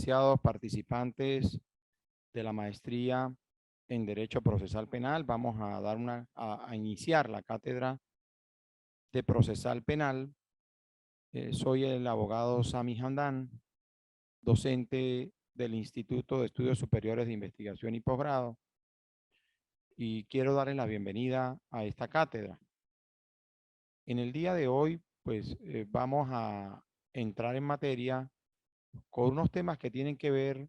apreciados participantes de la maestría en Derecho Procesal Penal. Vamos a dar a iniciar la cátedra de Procesal Penal. Soy el abogado Sami Hamdan, docente del Instituto de Estudios Superiores de Investigación y Posgrado, y quiero darles la bienvenida a esta cátedra. En el día de hoy, pues vamos a entrar en materia con unos temas que tienen que ver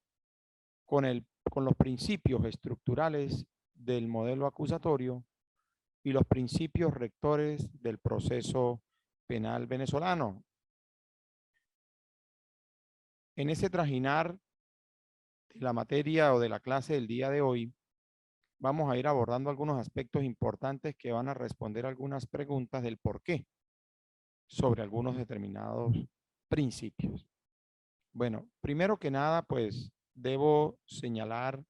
con los principios estructurales del modelo acusatorio y los principios rectores del proceso penal venezolano. En ese trajinar de la materia o de la clase del día de hoy, vamos a ir abordando algunos aspectos importantes que van a responder algunas preguntas del por qué sobre algunos determinados principios. Bueno, primero que nada, pues debo señalar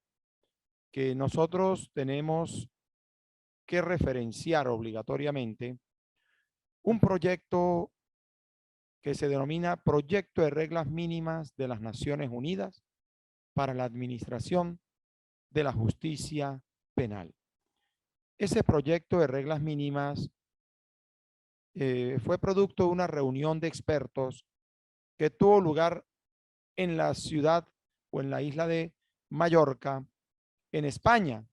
que nosotros tenemos que referenciar obligatoriamente un proyecto que se denomina Proyecto de Reglas Mínimas de las Naciones Unidas para la Administración de la Justicia Penal. Ese proyecto de reglas mínimas fue producto de una reunión de expertos que tuvo lugar en la ciudad o en la isla de Mallorca, en España,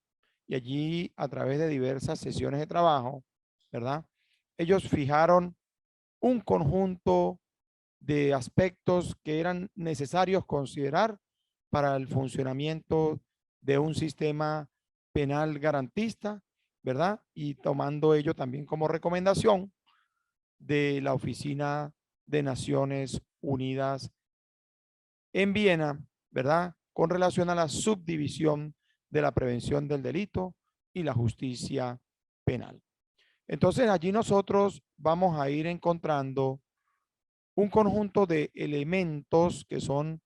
y allí a través de diversas sesiones de trabajo, ¿verdad? Ellos fijaron un conjunto de aspectos que eran necesarios considerar para el funcionamiento de un sistema penal garantista, ¿verdad? Y tomando ello también como recomendación de la Oficina de Naciones Unidas en Viena, ¿verdad? Con relación a la subdivisión de la prevención del delito y la justicia penal. Entonces allí nosotros vamos a ir encontrando un conjunto de elementos que son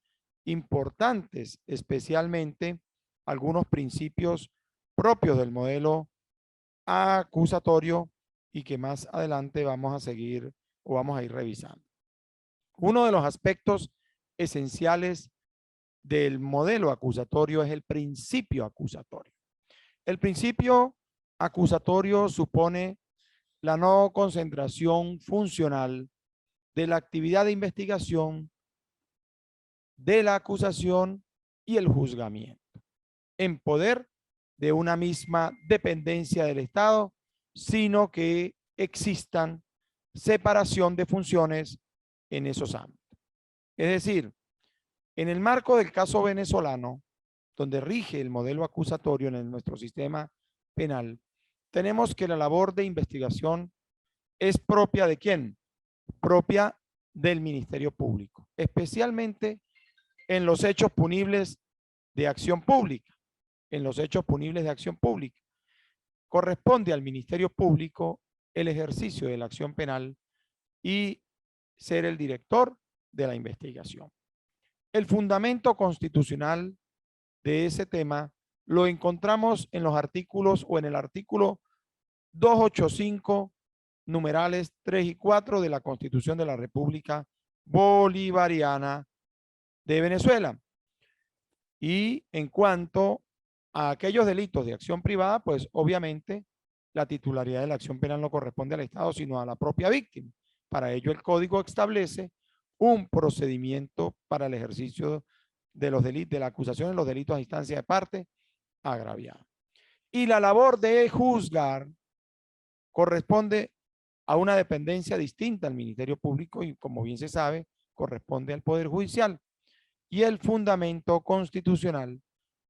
importantes, especialmente algunos principios propios del modelo acusatorio y que más adelante vamos a seguir o vamos a ir revisando. Uno de los aspectos esenciales del modelo acusatorio es el principio acusatorio. El principio acusatorio supone la no concentración funcional de la actividad de investigación, de la acusación y el juzgamiento en poder de una misma dependencia del Estado, sino que existan separación de funciones en esos ámbitos. Es decir, en el marco del caso venezolano, donde rige el modelo acusatorio en nuestro sistema penal, tenemos que la labor de investigación es propia ¿de quién? Propia del Ministerio Público, especialmente en los hechos punibles de acción pública. En los hechos punibles de acción pública. Corresponde al Ministerio Público el ejercicio de la acción penal y ser el director de la investigación. El fundamento constitucional de ese tema lo encontramos en los artículos o en el artículo 285, numerales 3 y 4 de la Constitución de la República Bolivariana de Venezuela. Y en cuanto a aquellos delitos de acción privada, pues obviamente la titularidad de la acción penal no corresponde al Estado, sino a la propia víctima. Para ello el Código establece un procedimiento para el ejercicio de los delitos, de la acusación en los delitos a instancia de parte agraviada. Y la labor de juzgar corresponde a una dependencia distinta al Ministerio Público y, como bien se sabe, corresponde al Poder Judicial. Y el fundamento constitucional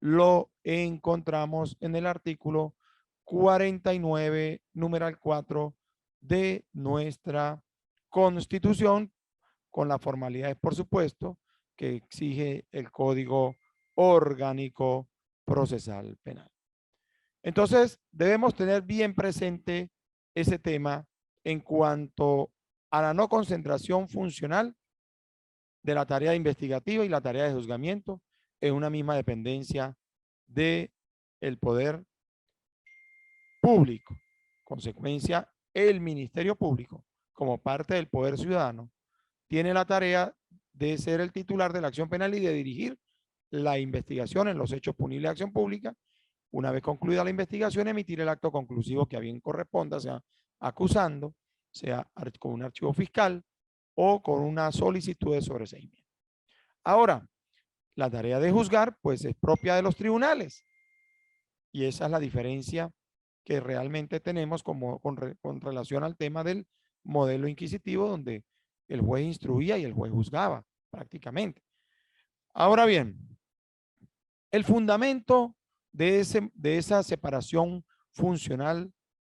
lo encontramos en el artículo 49, numeral 4 de nuestra Constitución, con las formalidades, por supuesto, que exige el Código Orgánico Procesal Penal. Entonces, debemos tener bien presente ese tema en cuanto a la no concentración funcional de la tarea investigativa y la tarea de juzgamiento en una misma dependencia del poder público. Consecuencia, el Ministerio Público, como parte del poder ciudadano, tiene la tarea de ser el titular de la acción penal y de dirigir la investigación en los hechos punibles de acción pública. Una vez concluida la investigación, emitir el acto conclusivo que a bien corresponda, sea acusando, sea con un archivo fiscal o con una solicitud de sobreseimiento. Ahora, la tarea de juzgar, pues es propia de los tribunales. Y esa es la diferencia que realmente tenemos con relación al tema del modelo inquisitivo, donde el juez instruía y el juez juzgaba prácticamente. Ahora bien, el fundamento de esa separación funcional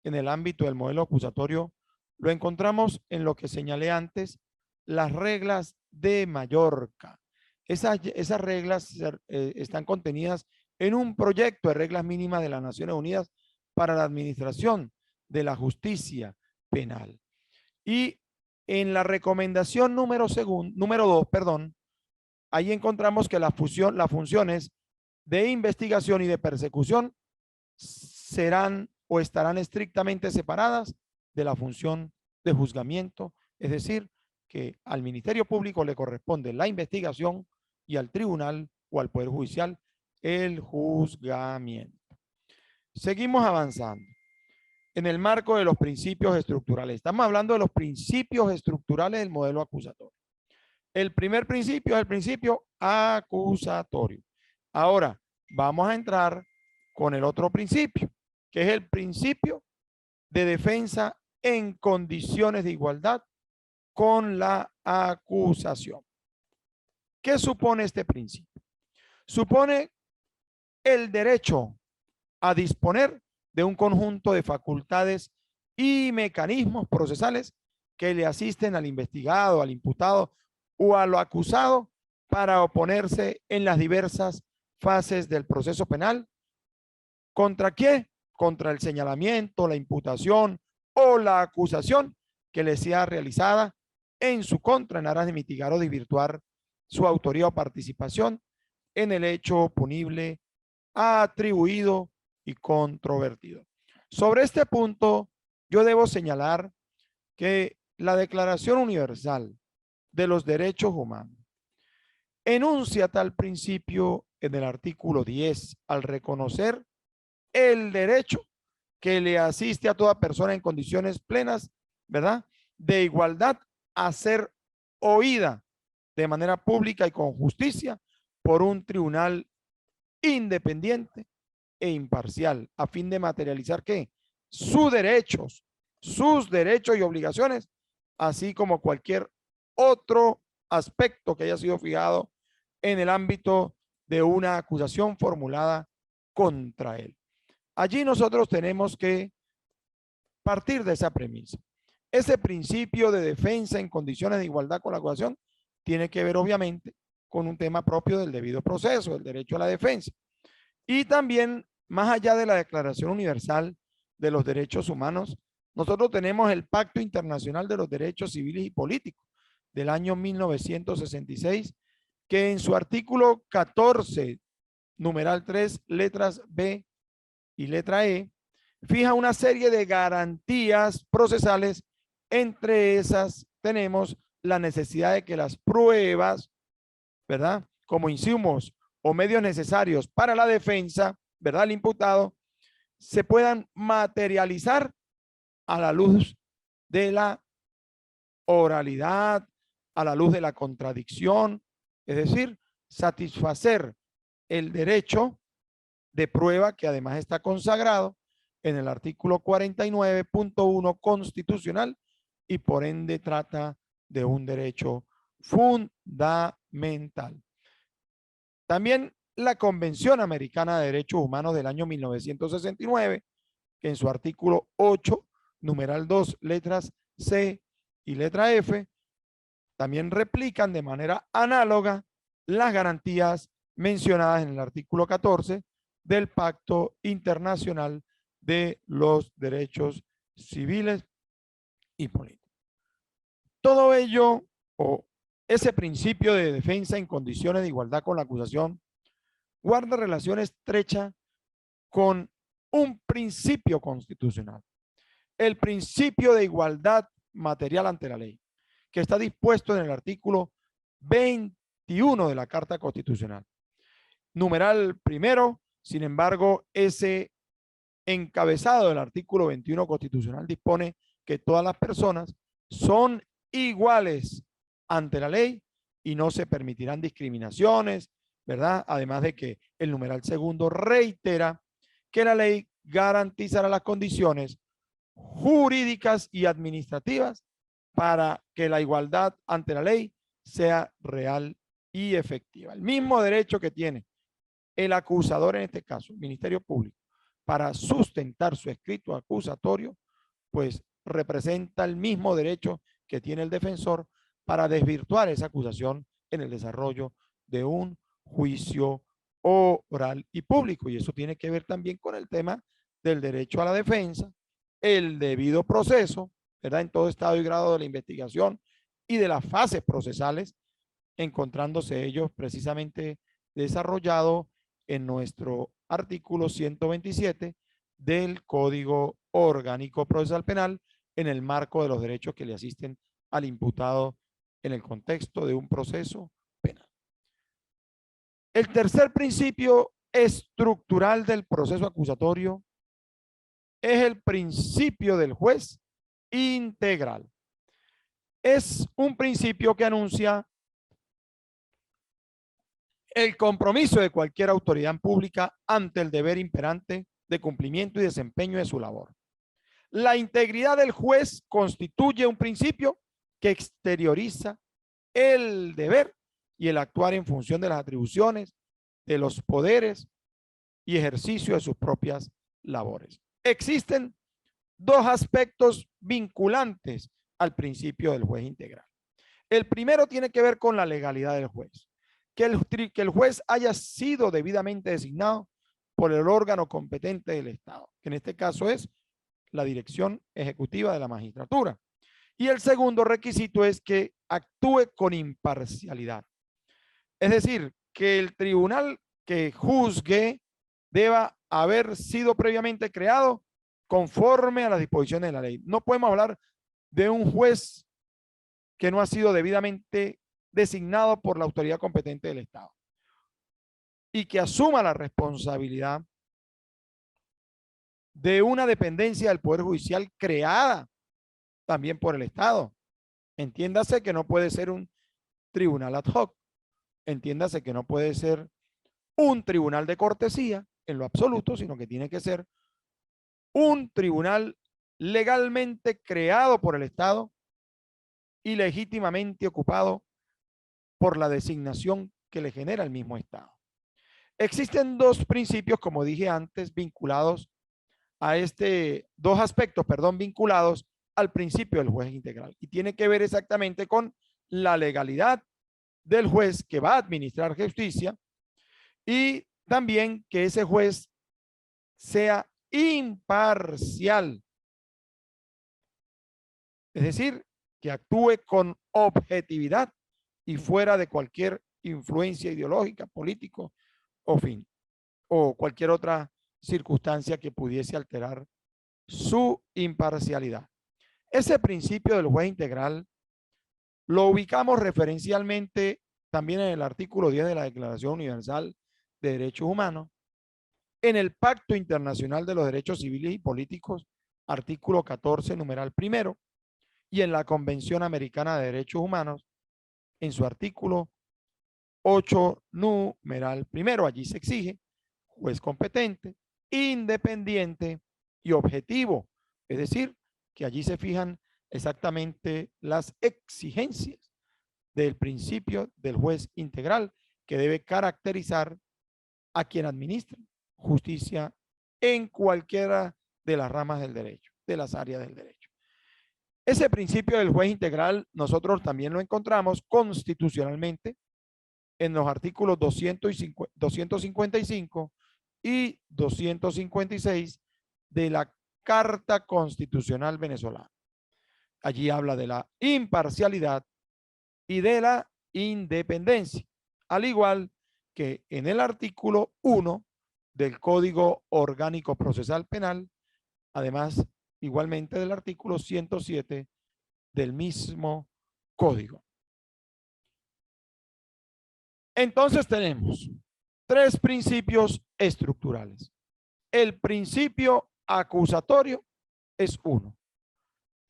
en el ámbito del modelo acusatorio lo encontramos en lo que señalé antes, las reglas de Mallorca. Esas reglas están contenidas en un proyecto de reglas mínimas de las Naciones Unidas para la administración de la justicia penal. Y en la recomendación número 2, ahí encontramos que las funciones de investigación y de persecución serán o estarán estrictamente separadas de la función de juzgamiento, es decir, que al Ministerio Público le corresponde la investigación y al tribunal o al Poder Judicial el juzgamiento. Seguimos avanzando. En el marco de los principios estructurales. Estamos hablando de los principios estructurales del modelo acusatorio. El primer principio es el principio acusatorio. Ahora, vamos a entrar con el otro principio, que es el principio de defensa en condiciones de igualdad con la acusación. ¿Qué supone este principio? Supone el derecho a disponer de un conjunto de facultades y mecanismos procesales que le asisten al investigado, al imputado o a lo acusado para oponerse en las diversas fases del proceso penal. ¿Contra qué? Contra el señalamiento, la imputación o la acusación que le sea realizada en su contra en aras de mitigar o desvirtuar su autoría o participación en el hecho punible atribuido y controvertido. Sobre este punto, yo debo señalar que la Declaración Universal de los Derechos Humanos enuncia tal principio en el artículo 10 al reconocer el derecho que le asiste a toda persona en condiciones plenas, ¿verdad?, de igualdad a ser oída de manera pública y con justicia por un tribunal independiente e imparcial a fin de materializar ¿qué? Sus derechos y obligaciones, así como cualquier otro aspecto que haya sido fijado en el ámbito de una acusación formulada contra él. Allí nosotros tenemos que partir de esa premisa. Ese principio de defensa en condiciones de igualdad con la acusación tiene que ver obviamente con un tema propio del debido proceso, el derecho a la defensa. Y también, más allá de la Declaración Universal de los Derechos Humanos, nosotros tenemos el Pacto Internacional de los Derechos Civiles y Políticos del año 1966, que en su artículo 14, numeral 3, letras B y letra E, fija una serie de garantías procesales. Entre esas tenemos la necesidad de que las pruebas, ¿verdad?, como insumos o medios necesarios para la defensa, ¿verdad?, el imputado, se puedan materializar a la luz de la oralidad, a la luz de la contradicción, es decir, satisfacer el derecho de prueba que además está consagrado en el artículo 49.1 constitucional y por ende trata de un derecho fundamental. También la Convención Americana de Derechos Humanos del año 1969, que en su artículo 8, numeral 2, letras C y letra F, también replican de manera análoga las garantías mencionadas en el artículo 14 del Pacto Internacional de los Derechos Civiles y Políticos. Todo ello, o ese principio de defensa en condiciones de igualdad con la acusación, guarda relación estrecha con un principio constitucional, el principio de igualdad material ante la ley, que está dispuesto en el artículo 21 de la Carta Constitucional. numeral primero. Sin embargo, ese encabezado del artículo 21 constitucional dispone que todas las personas son iguales ante la ley y no se permitirán discriminaciones, ¿verdad? Además de que el numeral segundo reitera que la ley garantizará las condiciones jurídicas y administrativas para que la igualdad ante la ley sea real y efectiva. El mismo derecho que tiene el acusador, en este caso, el Ministerio Público, para sustentar su escrito acusatorio, pues representa el mismo derecho que tiene el defensor para desvirtuar esa acusación en el desarrollo de un juicio oral y público. Y eso tiene que ver también con el tema del derecho a la defensa, el debido proceso, ¿verdad? En todo estado y grado de la investigación y de las fases procesales, encontrándose ellos precisamente desarrollado en nuestro artículo 127 del Código Orgánico Procesal Penal en el marco de los derechos que le asisten al imputado en el contexto de un proceso penal. El tercer principio estructural del proceso acusatorio es el principio del juez integral. Es un principio que anuncia el compromiso de cualquier autoridad pública ante el deber imperante de cumplimiento y desempeño de su labor. La integridad del juez constituye un principio que exterioriza el deber y el actuar en función de las atribuciones, de los poderes y ejercicio de sus propias labores. Existen dos aspectos vinculantes al principio del juez integral. El primero tiene que ver con la legalidad del juez. Que el juez haya sido debidamente designado por el órgano competente del Estado, que en este caso es la Dirección Ejecutiva de la Magistratura. Y el segundo requisito es que actúe con imparcialidad. Es decir, que el tribunal que juzgue deba haber sido previamente creado conforme a las disposiciones de la ley. No podemos hablar de un juez que no ha sido debidamente designado por la autoridad competente del Estado y que asuma la responsabilidad de una dependencia del Poder Judicial creada también por el Estado. Entiéndase que no puede ser un tribunal ad hoc, entiéndase que no puede ser un tribunal de cortesía en lo absoluto, sino que tiene que ser un tribunal legalmente creado por el Estado y legítimamente ocupado por la designación que le genera el mismo Estado. Existen dos principios, como dije antes, vinculados a dos aspectos, vinculados al principio del juez integral. Y tiene que ver exactamente con la legalidad del juez que va a administrar justicia y también que ese juez sea imparcial. Es decir, que actúe con objetividad y fuera de cualquier influencia ideológica, político o fin, o cualquier otra circunstancia que pudiese alterar su imparcialidad. Ese principio del juez integral lo ubicamos referencialmente también en el artículo 10 de la Declaración Universal de Derechos Humanos, en el Pacto Internacional de los Derechos Civiles y Políticos, artículo 14, numeral primero, y en la Convención Americana de Derechos Humanos, en su artículo 8, numeral primero. Allí se exige juez competente, independiente y objetivo. Es decir, que allí se fijan exactamente las exigencias del principio del juez integral que debe caracterizar a quien administra justicia en cualquiera de las ramas del derecho, de las áreas del derecho. Ese principio del juez integral nosotros también lo encontramos constitucionalmente en los artículos 255 y 256 de la Carta Constitucional Venezolana. Allí habla de la imparcialidad y de la independencia, al igual que en el artículo 1 del Código Orgánico Procesal Penal, además igualmente del artículo 107 del mismo código. Entonces tenemos tres principios estructurales. El principio acusatorio es uno.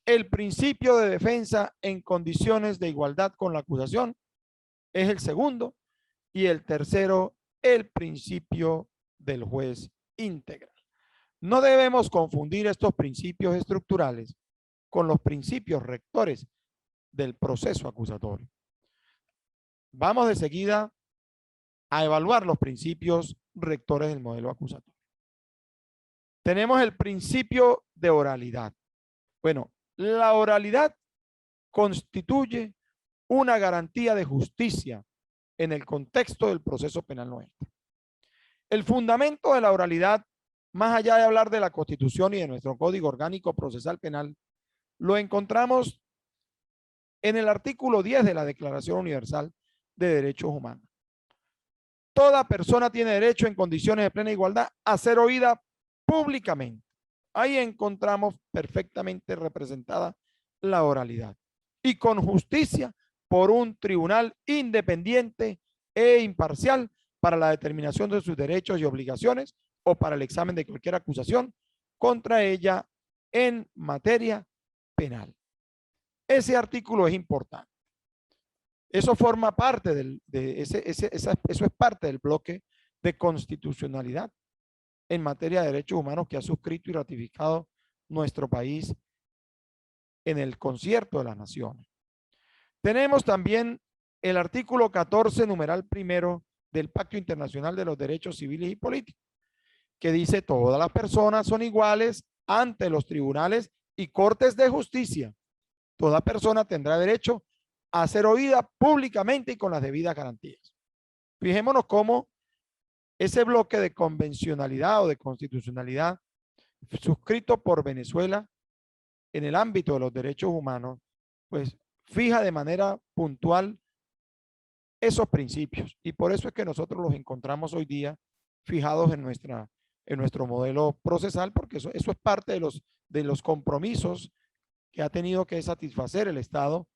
El principio de defensa en condiciones de igualdad con la acusación es el segundo. Y el tercero, el principio del juez integral. No debemos confundir estos principios estructurales con los principios rectores del proceso acusatorio. Vamos de seguida a evaluar los principios rectores del modelo acusatorio. Tenemos el principio de oralidad. Bueno, la oralidad constituye una garantía de justicia en el contexto del proceso penal nuestro. El fundamento de la oralidad, más allá de hablar de la Constitución y de nuestro Código Orgánico Procesal Penal, lo encontramos en el artículo 10 de la Declaración Universal de Derechos Humanos. Toda persona tiene derecho en condiciones de plena igualdad a ser oída públicamente. Ahí encontramos perfectamente representada la oralidad y con justicia por un tribunal independiente e imparcial para la determinación de sus derechos y obligaciones o para el examen de cualquier acusación contra ella en materia penal. Ese artículo es importante. Eso forma parte eso es parte del bloque de constitucionalidad en materia de derechos humanos que ha suscrito y ratificado nuestro país en el concierto de las naciones. Tenemos también el artículo 14, numeral primero del Pacto Internacional de los Derechos Civiles y Políticos, que dice: todas las personas son iguales ante los tribunales y cortes de justicia. Toda persona tendrá derecho a ser oída públicamente y con las debidas garantías. Fijémonos cómo ese bloque de convencionalidad o de constitucionalidad suscrito por Venezuela en el ámbito de los derechos humanos, pues fija de manera puntual esos principios. Y por eso es que nosotros los encontramos hoy día fijados en nuestro modelo procesal, porque eso es parte de los compromisos que ha tenido que satisfacer el Estado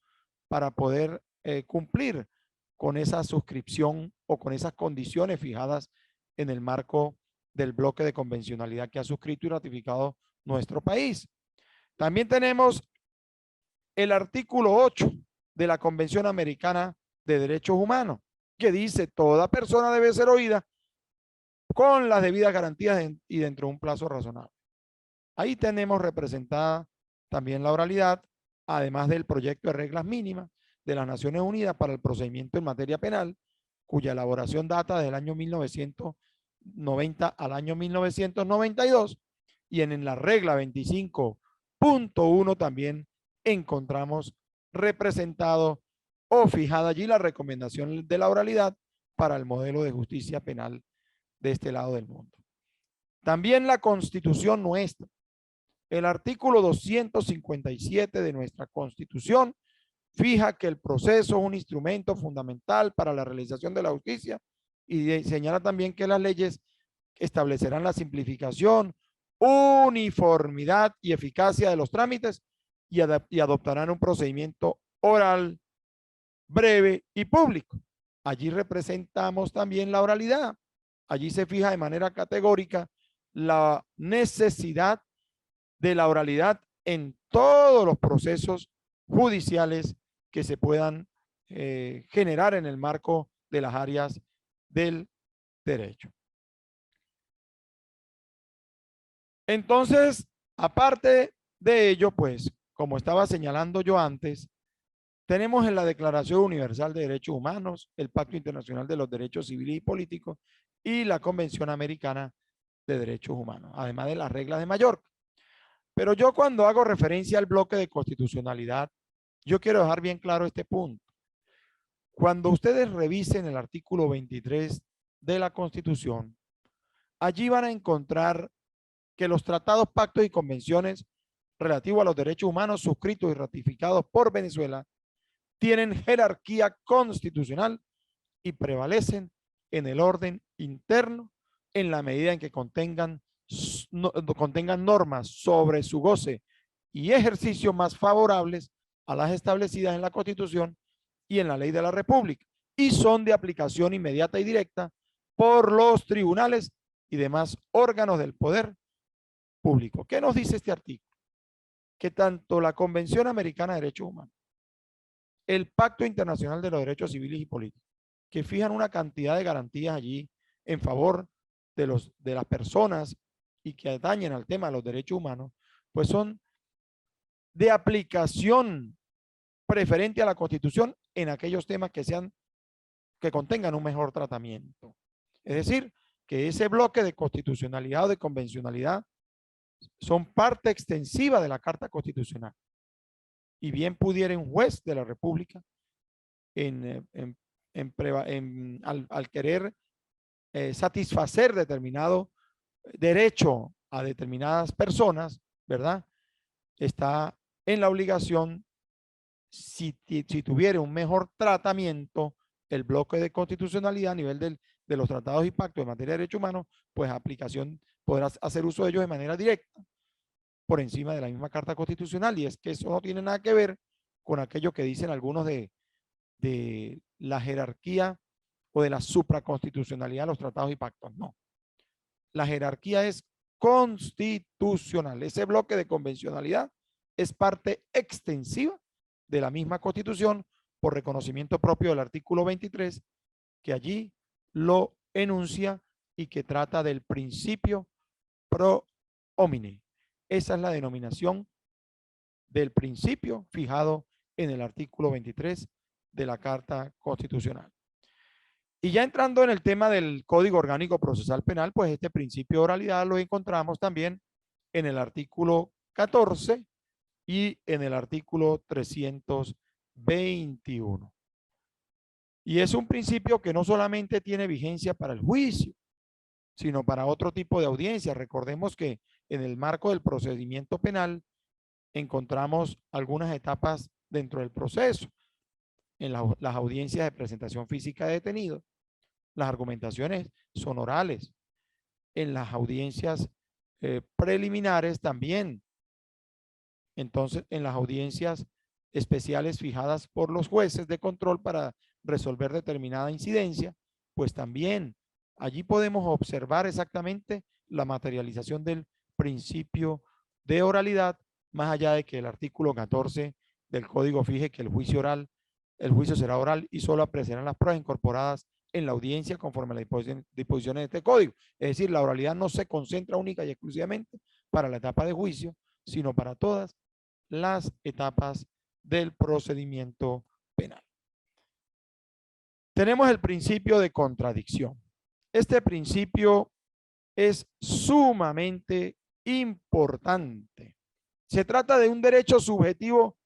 para poder cumplir con esa suscripción o con esas condiciones fijadas en el marco del bloque de convencionalidad que ha suscrito y ratificado nuestro país. También tenemos el artículo 8 de la Convención Americana de Derechos Humanos, que dice: toda persona debe ser oída con las debidas garantías y dentro de un plazo razonable. Ahí tenemos representada también la oralidad, además del proyecto de reglas mínimas de las Naciones Unidas para el procedimiento en materia penal, cuya elaboración data del año 1990 al año 1992, y en la regla 25.1 también encontramos representado o fijada allí la recomendación de la oralidad para el modelo de justicia penal de este lado del mundo. También la Constitución nuestra, el artículo 257 de nuestra Constitución, fija que el proceso es un instrumento fundamental para la realización de la justicia y señala también que las leyes establecerán la simplificación, uniformidad y eficacia de los trámites y adoptarán un procedimiento oral, breve y público. Allí representamos también la oralidad. Allí se fija de manera categórica la necesidad de la oralidad en todos los procesos judiciales que se puedan generar en el marco de las áreas del derecho. Entonces, aparte de ello, pues, como estaba señalando yo antes, tenemos en la Declaración Universal de Derechos Humanos, el Pacto Internacional de los Derechos Civiles y Políticos y la Convención Americana de Derechos Humanos, además de las reglas de Mallorca. Pero yo cuando hago referencia al bloque de constitucionalidad, yo quiero dejar bien claro este punto. Cuando ustedes revisen el artículo 23 de la Constitución, allí van a encontrar que los tratados, pactos y convenciones relativos a los derechos humanos suscritos y ratificados por Venezuela tienen jerarquía constitucional y prevalecen en el orden interno en la medida en que contengan normas sobre su goce y ejercicio más favorables a las establecidas en la Constitución y en la ley de la República, y son de aplicación inmediata y directa por los tribunales y demás órganos del poder público. ¿Qué nos dice este artículo? Que tanto la Convención Americana de Derechos Humanos, el Pacto Internacional de los Derechos Civiles y Políticos, que fijan una cantidad de garantías allí en favor de las personas y que atañen al tema de los derechos humanos, pues son de aplicación preferente a la Constitución en aquellos temas que contengan un mejor tratamiento. Es decir, que ese bloque de constitucionalidad o de convencionalidad son parte extensiva de la Carta Constitucional. Y bien pudiera un juez de la República al querer satisfacer determinado derecho a determinadas personas, ¿verdad? Está en la obligación, si tuviera un mejor tratamiento, el bloque de constitucionalidad a nivel de los tratados y pactos en materia de derechos humanos, pues aplicación podrás hacer uso de ellos de manera directa por encima de la misma Carta Constitucional. Y es que eso no tiene nada que ver con aquello que dicen algunos de la jerarquía o de la supraconstitucionalidad de los tratados y pactos. No. La jerarquía es constitucional. Ese bloque de convencionalidad es parte extensiva de la misma Constitución por reconocimiento propio del artículo 23, que allí lo enuncia y que trata del principio pro homine. Esa es la denominación del principio fijado en el artículo 23 de la Carta Constitucional. Y ya entrando en el tema del Código Orgánico Procesal Penal, pues este principio de oralidad lo encontramos también en el artículo 14 y en el artículo 321. Y es un principio que no solamente tiene vigencia para el juicio, sino para otro tipo de audiencia. Recordemos que en el marco del procedimiento penal encontramos algunas etapas dentro del proceso. En las audiencias de presentación física de detenido, las argumentaciones son orales. En las audiencias preliminares también. Entonces, en las audiencias especiales fijadas por los jueces de control para resolver determinada incidencia, pues también allí podemos observar exactamente la materialización del principio de oralidad, más allá de que el artículo 14 del Código fije que el juicio será oral y solo apreciarán las pruebas incorporadas en la audiencia conforme a las disposiciones de este código. Es decir, la oralidad no se concentra única y exclusivamente para la etapa de juicio, sino para todas las etapas del procedimiento penal. Tenemos el principio de contradicción. Este principio es sumamente importante. Se trata de un derecho subjetivo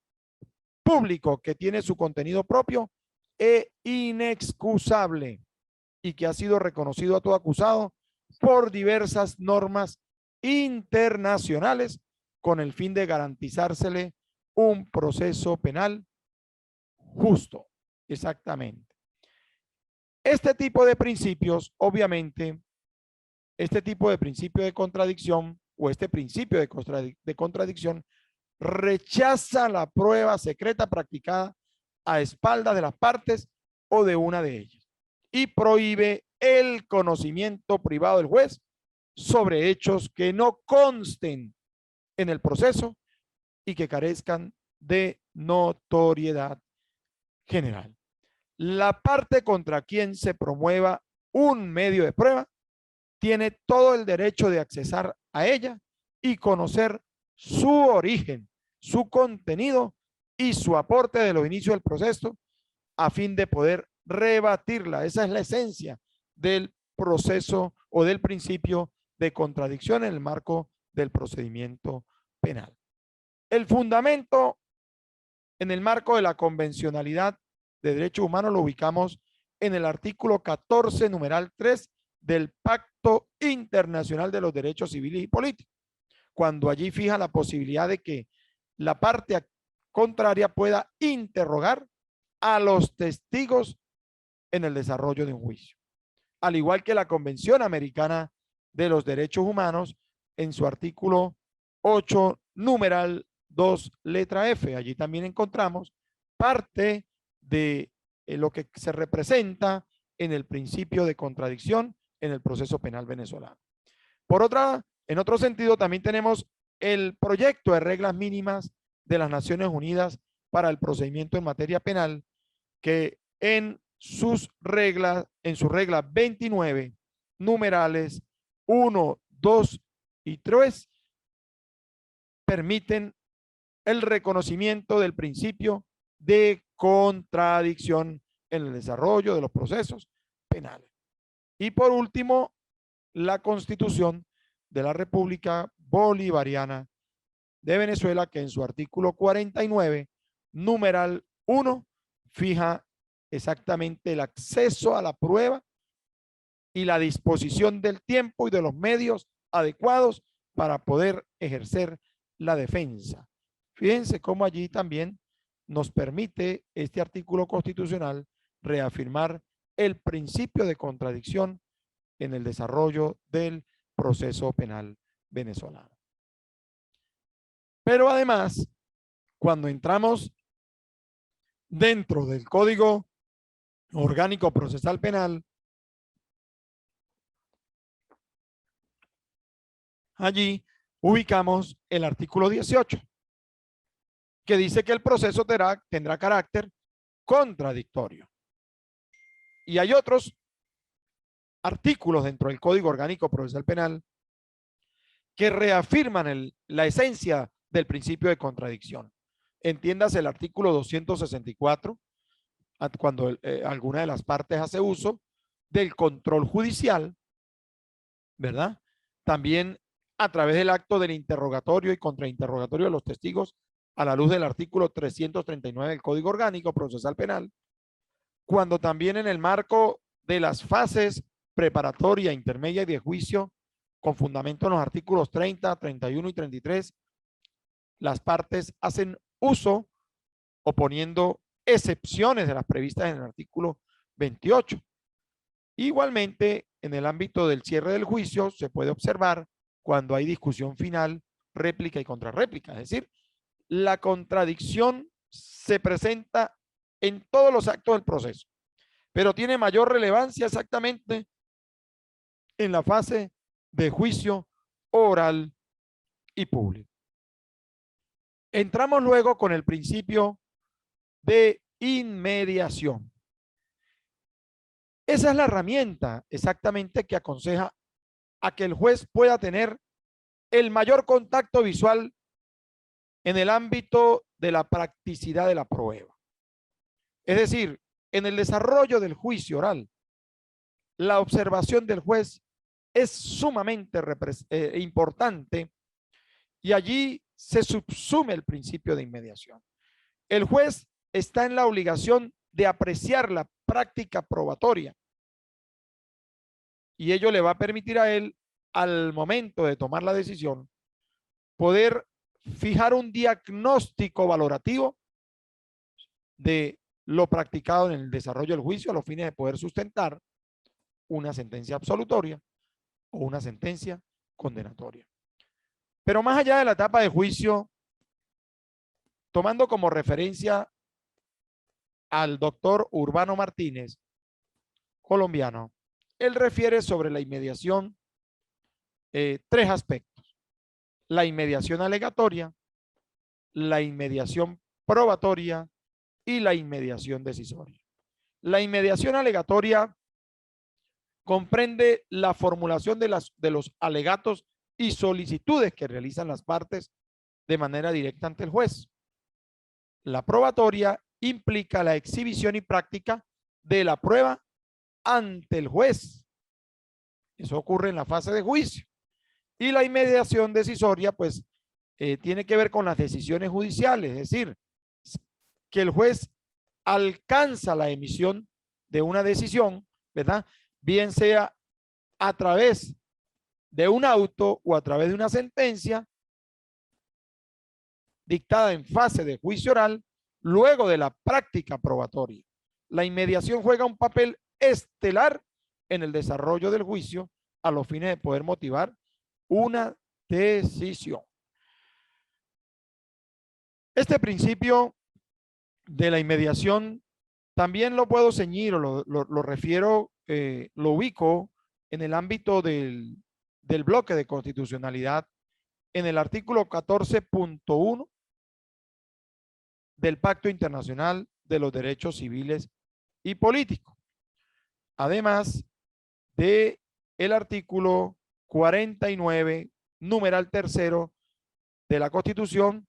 público que tiene su contenido propio e inexcusable y que ha sido reconocido a todo acusado por diversas normas internacionales con el fin de garantizársele un proceso penal justo. Exactamente. Este tipo de principios, obviamente, este tipo de principio de contradicción o este principio de contradicción rechaza la prueba secreta practicada a espaldas de las partes o de una de ellas y prohíbe el conocimiento privado del juez sobre hechos que no consten en el proceso y que carezcan de notoriedad general. La parte contra quien se promueva un medio de prueba tiene todo el derecho de accesar a ella y conocer su origen, su contenido y su aporte de los inicios del proceso a fin de poder rebatirla. Esa es la esencia del proceso o del principio de contradicción en el marco del procedimiento penal. El fundamento en el marco de la convencionalidad de derechos humanos lo ubicamos en el artículo 14, numeral 3 del Pacto Internacional de los Derechos Civiles y Políticos, cuando allí fija la posibilidad de que la parte contraria pueda interrogar a los testigos en el desarrollo de un juicio. Al igual que la Convención Americana de los Derechos Humanos en su artículo 8, numeral 2, letra F. Allí también encontramos parte de lo que se representa en el principio de contradicción en el proceso penal venezolano. En otro sentido, también tenemos el proyecto de reglas mínimas de las Naciones Unidas para el procedimiento en materia penal, que en sus reglas 29, numerales 1, 2 y 3, permiten el reconocimiento del principio de contradicción en el desarrollo de los procesos penales. Y por último, la Constitución de la República Bolivariana de Venezuela, que en su artículo 49, numeral 1, fija exactamente el acceso a la prueba y la disposición del tiempo y de los medios adecuados para poder ejercer la defensa. Fíjense cómo allí también nos permite este artículo constitucional reafirmar el principio de contradicción en el desarrollo del proceso penal venezolano. Pero además, cuando entramos dentro del Código Orgánico Procesal Penal, allí ubicamos el artículo 18, que dice que el proceso tendrá carácter contradictorio. Y hay otros artículos dentro del Código Orgánico Procesal Penal que reafirman la esencia del principio de contradicción. Entiéndase el artículo 264, cuando alguna de las partes hace uso del control judicial, ¿verdad? También a través del acto del interrogatorio y contrainterrogatorio de los testigos a la luz del artículo 339 del Código Orgánico Procesal Penal, cuando también en el marco de las fases preparatoria, intermedia y de juicio, con fundamento en los artículos 30, 31 y 33, las partes hacen uso o poniendo excepciones de las previstas en el artículo 28. Igualmente, en el ámbito del cierre del juicio se puede observar cuando hay discusión final, réplica y contrarréplica. Es decir, la contradicción se presenta en todos los actos del proceso, pero tiene mayor relevancia exactamente en la fase de juicio oral y público. Entramos luego con el principio de inmediación. Esa es la herramienta exactamente que aconseja a que el juez pueda tener el mayor contacto visual en el ámbito de la practicidad de la prueba. Es decir, en el desarrollo del juicio oral, la observación del juez es sumamente importante y allí se subsume el principio de inmediación. El juez está en la obligación de apreciar la práctica probatoria y ello le va a permitir a él, al momento de tomar la decisión, poder fijar un diagnóstico valorativo de lo practicado en el desarrollo del juicio a los fines de poder sustentar una sentencia absolutoria o una sentencia condenatoria. Pero más allá de la etapa de juicio, tomando como referencia al doctor Urbano Martínez, colombiano, él refiere sobre la inmediación tres aspectos: la inmediación alegatoria, la inmediación probatoria y la inmediación decisoria. La inmediación alegatoria comprende la formulación de los alegatos y solicitudes que realizan las partes de manera directa ante el juez. La probatoria implica la exhibición y práctica de la prueba ante el juez. Eso ocurre en la fase de juicio. Y la inmediación decisoria, pues, tiene que ver con las decisiones judiciales, es decir, que el juez alcanza la emisión de una decisión, ¿verdad? Bien sea a través de un auto o a través de una sentencia dictada en fase de juicio oral, luego de la práctica probatoria. La inmediación juega un papel estelar en el desarrollo del juicio a los fines de poder motivar una decisión. Este principio de la inmediación también lo puedo ceñir o lo refiero, lo ubico en el ámbito del bloque de constitucionalidad, en el artículo 14.1 del Pacto Internacional de los Derechos Civiles y Políticos. Además de el artículo 49, numeral tercero de la Constitución,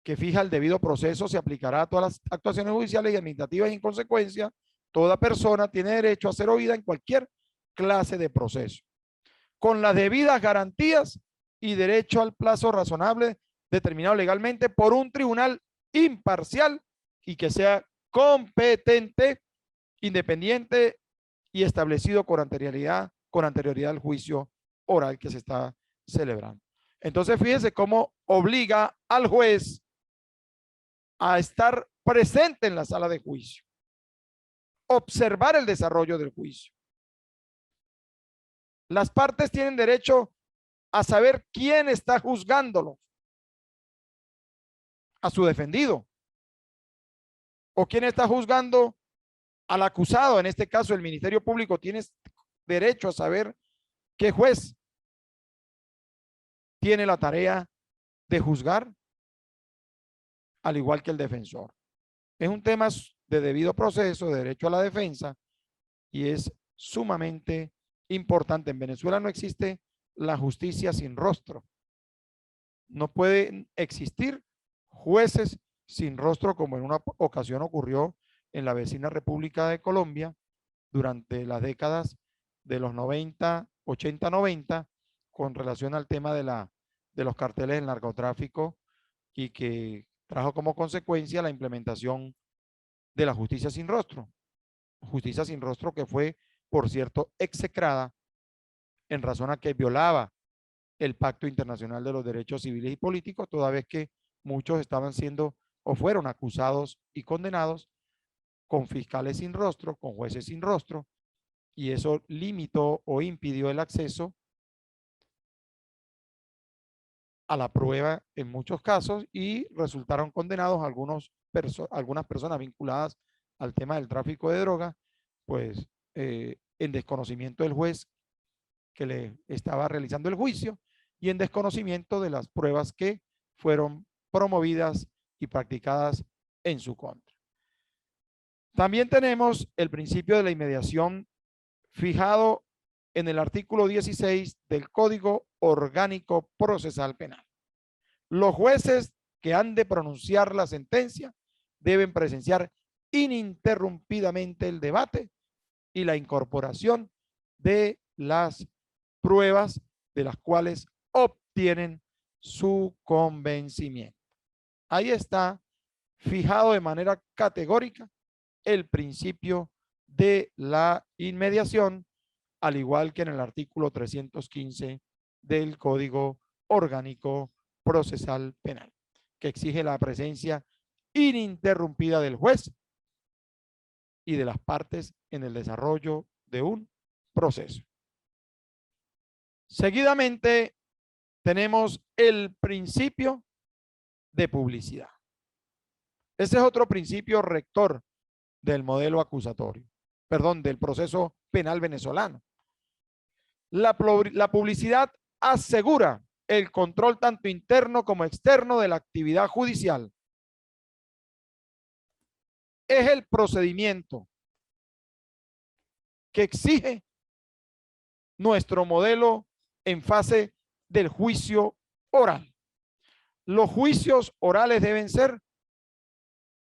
que fija el debido proceso, se aplicará a todas las actuaciones judiciales y administrativas y en consecuencia, toda persona tiene derecho a ser oída en cualquier clase de proceso, con las debidas garantías y derecho al plazo razonable determinado legalmente por un tribunal imparcial y que sea competente, independiente y establecido con anterioridad al juicio oral que se está celebrando. Entonces, fíjense cómo obliga al juez a estar presente en la sala de juicio, observar el desarrollo del juicio. Las partes tienen derecho a saber quién está juzgándolo, a su defendido, o quién está juzgando al acusado. En este caso, el Ministerio Público tiene derecho a saber qué juez tiene la tarea de juzgar, al igual que el defensor. Es un tema de debido proceso, de derecho a la defensa, y es sumamente importante. En Venezuela no existe la justicia sin rostro. No pueden existir jueces sin rostro, como en una ocasión ocurrió en la vecina República de Colombia durante las décadas de los 90, 80, 90, con relación al tema de los carteles del narcotráfico, y que trajo como consecuencia la implementación de la justicia sin rostro. Justicia sin rostro que fue, por cierto, execrada en razón a que violaba el Pacto Internacional de los Derechos Civiles y Políticos, toda vez que muchos estaban siendo o fueron acusados y condenados con fiscales sin rostro, con jueces sin rostro, y eso limitó o impidió el acceso a la prueba en muchos casos y resultaron condenados algunas personas vinculadas al tema del tráfico de drogas, pues en desconocimiento del juez que le estaba realizando el juicio y en desconocimiento de las pruebas que fueron promovidas y practicadas en su contra. También tenemos el principio de la inmediación fijado en el artículo 16 del Código Orgánico Procesal Penal. Los jueces que han de pronunciar la sentencia deben presenciar ininterrumpidamente el debate y la incorporación de las pruebas de las cuales obtienen su convencimiento. Ahí está fijado de manera categórica el principio de la inmediación, al igual que en el artículo 315 del Código Orgánico Procesal Penal, que exige la presencia ininterrumpida del juez y de las partes en el desarrollo de un proceso. Seguidamente tenemos el principio de publicidad. Ese es otro principio rector del modelo acusatorio, perdón, del proceso penal venezolano. La publicidad asegura el control tanto interno como externo de la actividad judicial. Es el procedimiento que exige nuestro modelo en fase del juicio oral. Los juicios orales deben ser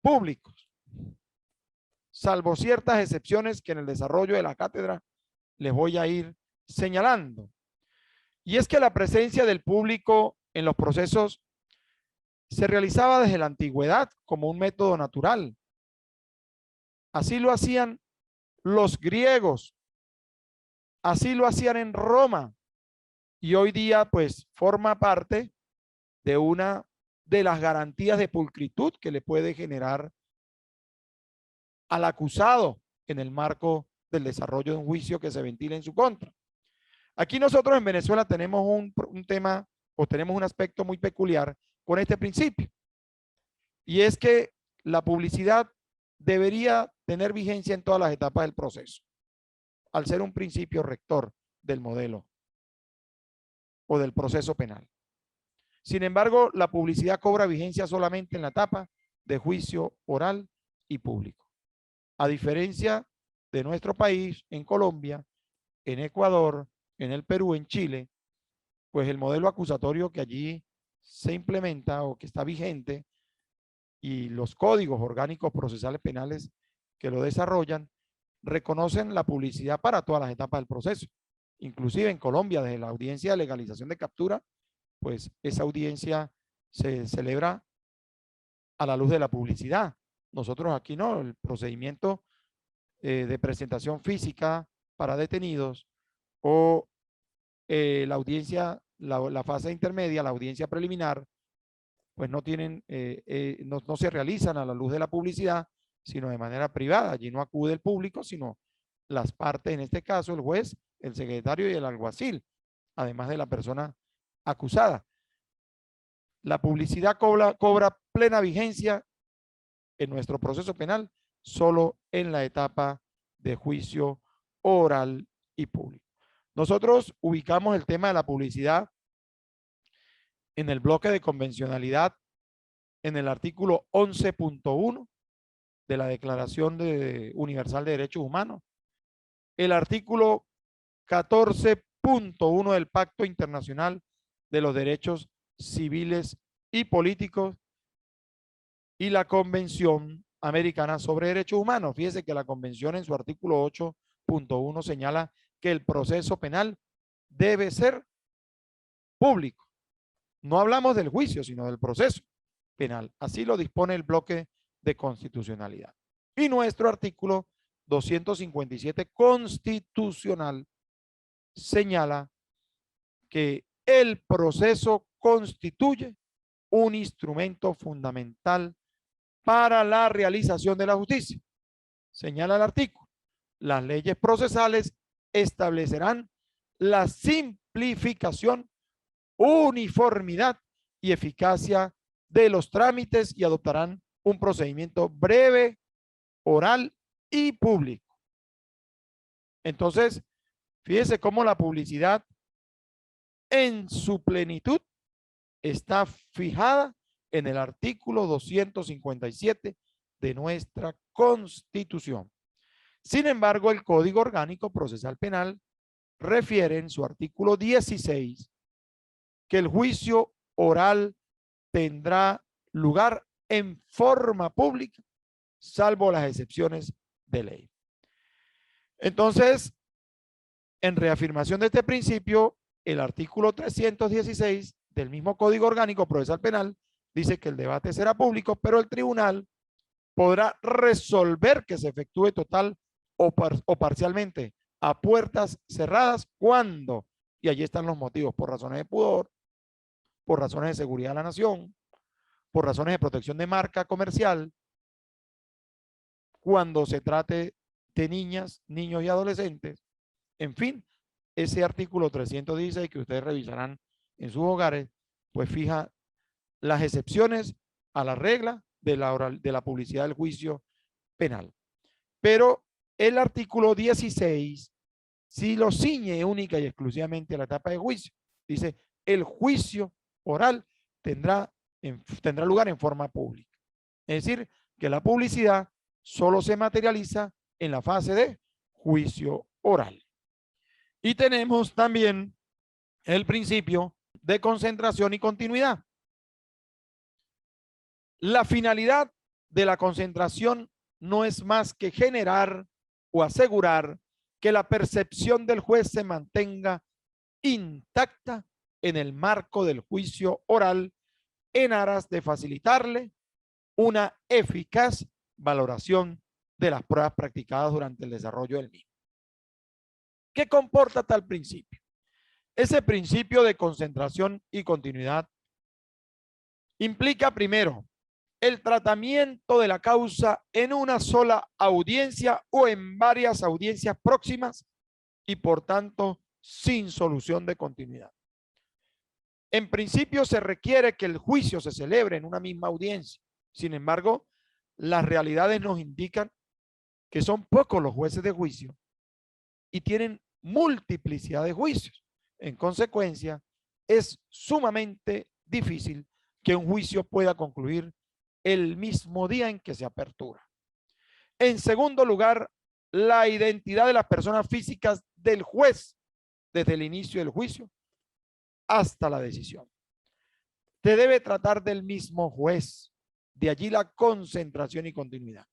públicos, salvo ciertas excepciones que en el desarrollo de la cátedra les voy a ir señalando. Y es que la presencia del público en los procesos se realizaba desde la antigüedad como un método natural. Así lo hacían los griegos, así lo hacían en Roma, y hoy día pues forma parte de una de las garantías de pulcritud que le puede generar al acusado en el marco del desarrollo de un juicio que se ventile en su contra. Aquí nosotros en Venezuela tenemos un tema o tenemos un aspecto muy peculiar con este principio, y es que la publicidad debería tener vigencia en todas las etapas del proceso, al ser un principio rector del modelo o del proceso penal. Sin embargo, la publicidad cobra vigencia solamente en la etapa de juicio oral y público. A diferencia de nuestro país, en Colombia, en Ecuador, en el Perú, en Chile, pues el modelo acusatorio que allí se implementa o que está vigente y los códigos orgánicos procesales penales que lo desarrollan reconocen la publicidad para todas las etapas del proceso. Inclusive en Colombia, desde la audiencia de legalización de captura, pues esa audiencia se celebra a la luz de la publicidad. Nosotros aquí no, el procedimiento de presentación física para detenidos o la audiencia, la fase intermedia, la audiencia preliminar, pues no tienen, no se realizan a la luz de la publicidad, sino de manera privada. Allí no acude el público, sino las partes, en este caso el juez, el secretario y el alguacil, además de la persona acusada. La publicidad cobra plena vigencia en nuestro proceso penal solo en la etapa de juicio oral y público. Nosotros ubicamos el tema de la publicidad en el bloque de convencionalidad en el artículo 11.1 de la Declaración Universal de Derechos Humanos, el artículo 14.1 del Pacto Internacional de los Derechos Civiles y Políticos y la Convención Americana sobre Derechos Humanos. Fíjese que la convención en su artículo 8.1 señala que el proceso penal debe ser público. No hablamos del juicio, sino del proceso penal. Así lo dispone el bloque de constitucionalidad. Y nuestro artículo 257 constitucional señala que el proceso constituye un instrumento fundamental para la realización de la justicia. Señala el artículo. Las leyes procesales establecerán la simplificación, uniformidad y eficacia de los trámites y adoptarán un procedimiento breve, oral y público. Entonces, fíjese cómo la publicidad en su plenitud está fijada en el artículo 257 de nuestra Constitución. Sin embargo, el Código Orgánico Procesal Penal refiere en su artículo 16 que el juicio oral tendrá lugar en forma pública, salvo las excepciones de ley. Entonces, en reafirmación de este principio, el artículo 316 del mismo Código Orgánico Procesal Penal dice que el debate será público, pero el tribunal podrá resolver que se efectúe total o parcialmente a puertas cerradas cuando, y allí están los motivos, por razones de pudor, por razones de seguridad de la nación, por razones de protección de marca comercial, cuando se trate de niñas, niños y adolescentes. En fin, ese artículo 316 que ustedes revisarán en sus hogares, pues fija las excepciones a la regla de la publicidad del juicio penal. Pero el artículo 16 sí lo ciñe única y exclusivamente a la etapa de juicio. Dice, el juicio oral tendrá lugar en forma pública. Es decir, que la publicidad solo se materializa en la fase de juicio oral. Y tenemos también el principio de concentración y continuidad. La finalidad de la concentración no es más que generar o asegurar que la percepción del juez se mantenga intacta en el marco del juicio oral en aras de facilitarle una eficaz valoración de las pruebas practicadas durante el desarrollo del mismo. ¿Qué comporta tal principio? Ese principio de concentración y continuidad implica primero el tratamiento de la causa en una sola audiencia o en varias audiencias próximas y por tanto sin solución de continuidad. En principio se requiere que el juicio se celebre en una misma audiencia. Sin embargo, las realidades nos indican que son pocos los jueces de juicio y tienen multiplicidad de juicios. En consecuencia, es sumamente difícil que un juicio pueda concluir el mismo día en que se apertura. En segundo lugar, la identidad de las personas físicas del juez desde el inicio del juicio hasta la decisión. Se debe tratar del mismo juez, de allí la concentración y continuidad.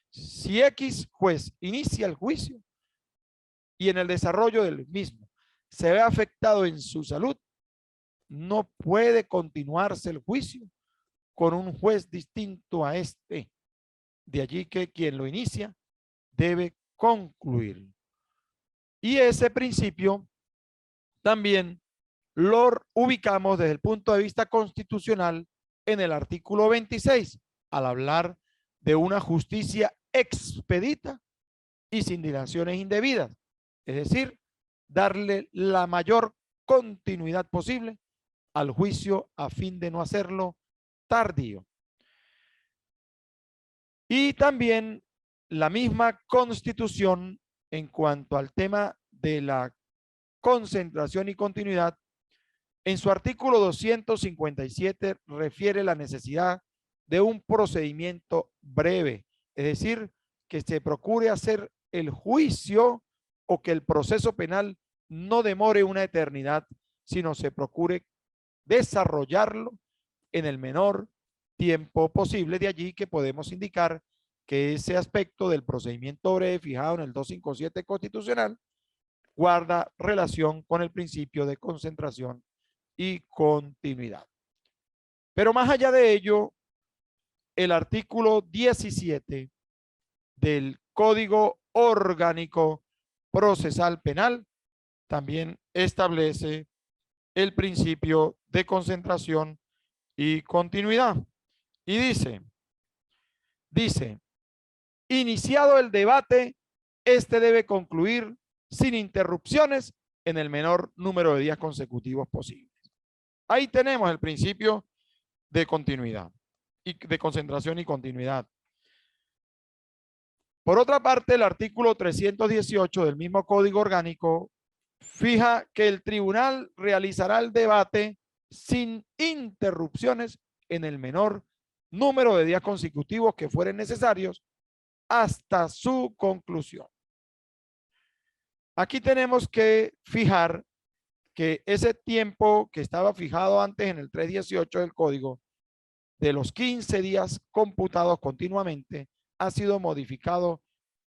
Si X juez inicia el juicio y en el desarrollo del mismo se ve afectado en su salud, no puede continuarse el juicio con un juez distinto a este. De allí que quien lo inicia debe concluir. Y ese principio también lo ubicamos desde el punto de vista constitucional en el artículo 26, al hablar de una justicia expedita y sin dilaciones indebidas. Es decir, darle la mayor continuidad posible al juicio a fin de no hacerlo tardío. Y también la misma Constitución en cuanto al tema de la concentración y continuidad, en su artículo 257 refiere la necesidad de un procedimiento breve, es decir, que se procure hacer el juicio o que el proceso penal no demore una eternidad, sino se procure desarrollarlo en el menor tiempo posible. De allí que podemos indicar que ese aspecto del procedimiento breve fijado en el 257 constitucional guarda relación con el principio de concentración y continuidad. Pero más allá de ello, el artículo 17 del Código Orgánico Procesal Penal también establece el principio de concentración y continuidad. Y dice, iniciado el debate, este debe concluir sin interrupciones en el menor número de días consecutivos posibles. Ahí tenemos el principio de continuidad y de concentración y continuidad. Por otra parte, el artículo 318 del mismo Código Orgánico fija que el tribunal realizará el debate sin interrupciones en el menor número de días consecutivos que fueren necesarios hasta su conclusión. Aquí tenemos que fijar que ese tiempo que estaba fijado antes en el 318 del código, de los 15 días computados continuamente, ha sido modificado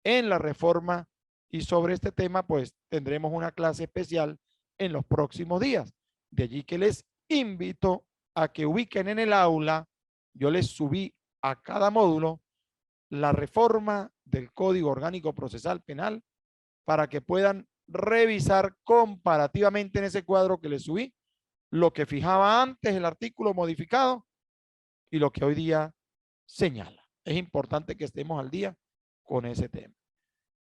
en la reforma y sobre este tema pues tendremos una clase especial en los próximos días. De allí que les invito a que ubiquen en el aula, yo les subí a cada módulo la reforma del Código Orgánico Procesal Penal para que puedan revisar comparativamente en ese cuadro que les subí lo que fijaba antes el artículo modificado y lo que hoy día señala. Es importante que estemos al día con ese tema.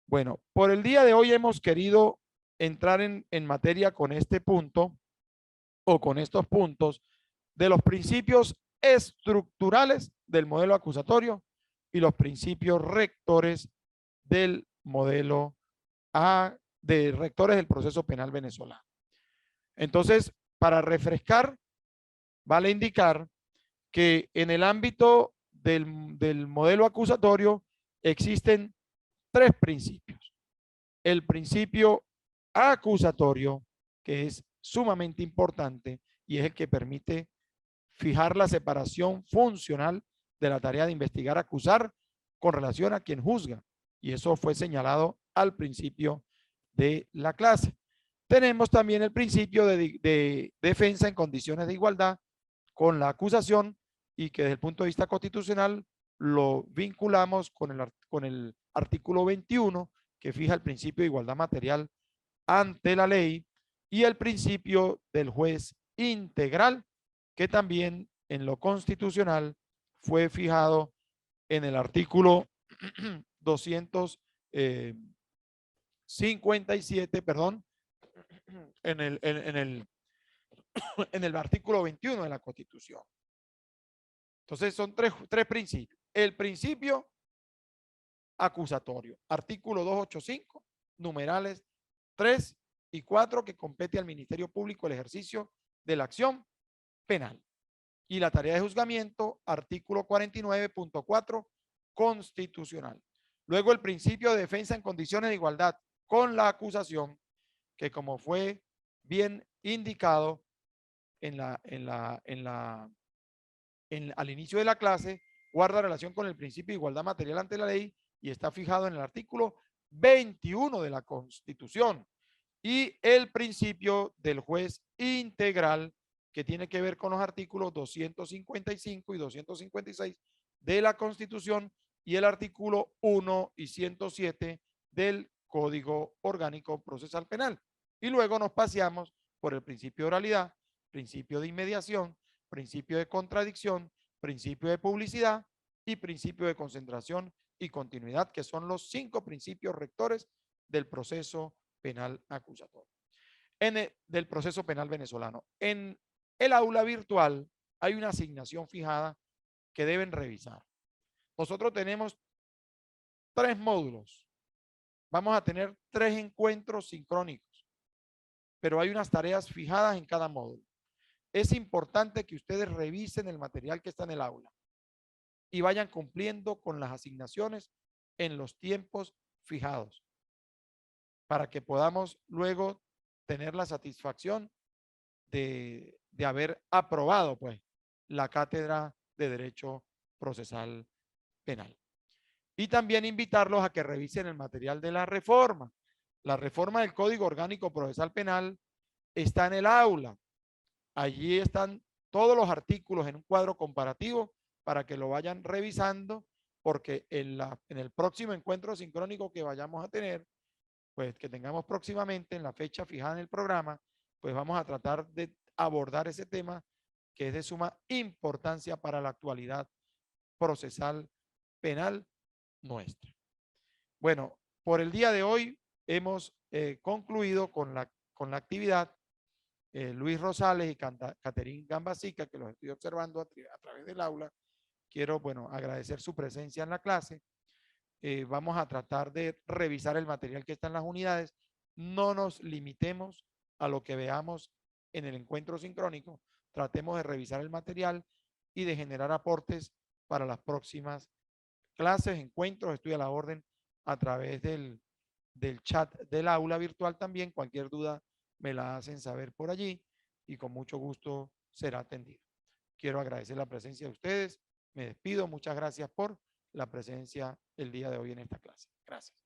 Bueno, por el día de hoy hemos querido entrar en materia con este punto o con estos puntos de los principios estructurales del modelo acusatorio y los principios rectores del modelo de rectores del proceso penal venezolano. Entonces, para refrescar, vale indicar que en el ámbito del modelo acusatorio existen tres principios. El principio acusatorio, que es sumamente importante y es el que permite fijar la separación funcional de la tarea de investigar, acusar con relación a quien juzga. Y eso fue señalado al principio de la clase. Tenemos también el principio de defensa en condiciones de igualdad con la acusación y que desde el punto de vista constitucional lo vinculamos con el artículo 21 que fija el principio de igualdad material ante la ley y el principio del juez integral que también en lo constitucional fue fijado en el artículo 257, perdón, en el artículo 21 de la Constitución. Entonces son tres principios. El principio acusatorio, artículo 285, numerales 3 y 4, que compete al Ministerio Público el ejercicio de la acción penal. Y la tarea de juzgamiento, artículo 49.4 constitucional. Luego el principio de defensa en condiciones de igualdad con la acusación, que como fue bien indicado al inicio de la clase, guarda relación con el principio de igualdad material ante la ley y está fijado en el artículo 21 de la Constitución, y el principio del juez integral, que tiene que ver con los artículos 255 y 256 de la Constitución y el artículo 1 y 107 del Código Orgánico Procesal Penal. Y luego nos paseamos por el principio de oralidad, principio de inmediación, principio de contradicción, principio de publicidad y principio de concentración y continuidad, que son los 5 principios rectores del proceso penal acusatorio. Del proceso penal venezolano. En el aula virtual hay una asignación fijada que deben revisar. Nosotros tenemos 3 módulos. Vamos a tener 3 encuentros sincrónicos, pero hay unas tareas fijadas en cada módulo. Es importante que ustedes revisen el material que está en el aula y vayan cumpliendo con las asignaciones en los tiempos fijados, para que podamos luego tener la satisfacción de haber aprobado pues la cátedra de Derecho Procesal Penal. Y también invitarlos a que revisen el material de la reforma. La reforma del Código Orgánico Procesal Penal está en el aula. Allí están todos los artículos en un cuadro comparativo para que lo vayan revisando, porque en el próximo encuentro sincrónico que vayamos a tener, pues que tengamos próximamente en la fecha fijada en el programa, pues vamos a tratar de abordar ese tema que es de suma importancia para la actualidad procesal penal nuestra. Bueno, por el día de hoy hemos concluido con la actividad. Luis Rosales y Caterín Gambasica, que los estoy observando a través del aula. Quiero, bueno, agradecer su presencia en la clase. Vamos a tratar de revisar el material que está en las unidades. No nos limitemos a lo que veamos en el encuentro sincrónico. Tratemos de revisar el material y de generar aportes para las próximas clases, encuentros. Estoy a la orden a través del chat del aula virtual también. Cualquier duda me la hacen saber por allí y con mucho gusto será atendido. Quiero agradecer la presencia de ustedes. Me despido. Muchas gracias por la presencia el día de hoy en esta clase. Gracias.